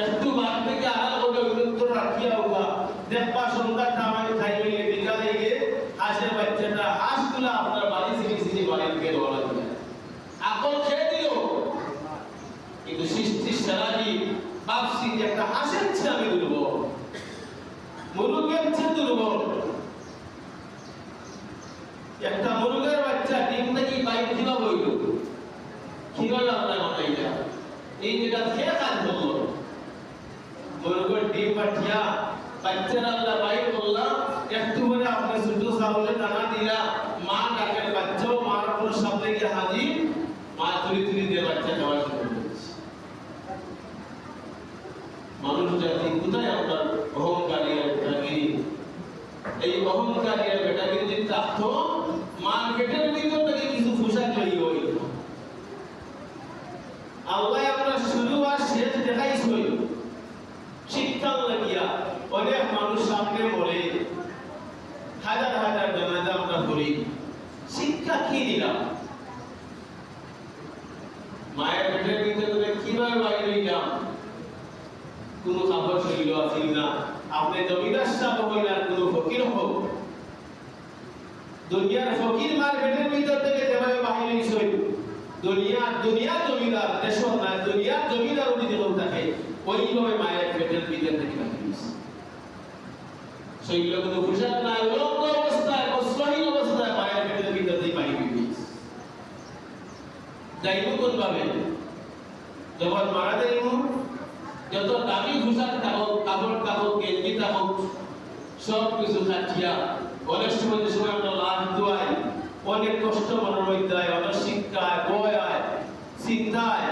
একটু বাদ থেকে আড়াল করে বিরুদ্ধ রাখিয়া হোক দেখবা সন্ধ্যার টাইমে খাইবে বিকালে গিয়ে হাঁসের বাচ্চাটা হাঁস তুলা আপনার বাড়ি সিঁড়ি বাড়িতে রওনা দিবে আকল খেয়ে দিল কিন্তু সৃষ্টির সারাটি ভাবছি যে একটা হাঁসের চেয়ে আমি দুর্বল মুরগের চেয়ে দুর্বল একটা মুরগের বাচ্চা ডিম থেকে বাইক কিভাবে হইল কিভাবে আপনার বানাইলা এই যেটা খেয়ে কাজ করলো মুরগের ডিম পাঠিয়া বাচ্চার আল্লাহ বাইক করলাম একটু করে আপনি ছোট চাউলের দানা দিলা মা ডাকের বাচ্চাও মার আপনার সামনে গিয়ে হাজির মা তুলি তুলি দিয়ে বাচ্চা খাওয়া শুরু করেছে মানুষ জাতি কোথায় আপনার অহংকারী আর বেটাগিরি এই অহংকারী আর বেটাগিরি যদি থাকতো মার্কেটের ভিতর থেকে কিছু পোশাক তৈরি হইল আল্লাহ আমরা শুরু আর শেষ দেখাইছই শিক্ষা লাগিয়া অনেক মানুষ সামনে মরে হাজার হাজার জানাজা আমরা করি শিক্ষা কি দিলাম মায়ের পেটের ভিতরে কিভাবে বাইরে হইলাম কোন খবর শৈল আছিল না আপনি জমিদার সাহেব হইলেন কোন ফকির হোক দুনিয়ার ফকির মার পেটের ভিতর থেকে যেভাবে বাহিনী শৈল দুনিয়া জমিদার দেশ না দুনিয়া জমিদার উনি যেমন থাকে ওইভাবে মায়ের পেটের ভিতর থেকে বাহিনী শৈল কোন পোশাক নাই উলঙ্গ অবস্থায় বস্ত্রহীন অবস্থায় মায়ের পেটের ভিতর থেকে বাহিনী যাইব কোন ভাবে যখন মারা যাইব যত দামি পোশাক থাকুক কাপড় গেঞ্জি থাকুক সব কিছু খাটিয়া অনেক সময় আমরা লাভ দোয়াই অনেক কষ্ট মনের মধ্যে অনেক শিক্ষায় বয়ায় চিন্তায়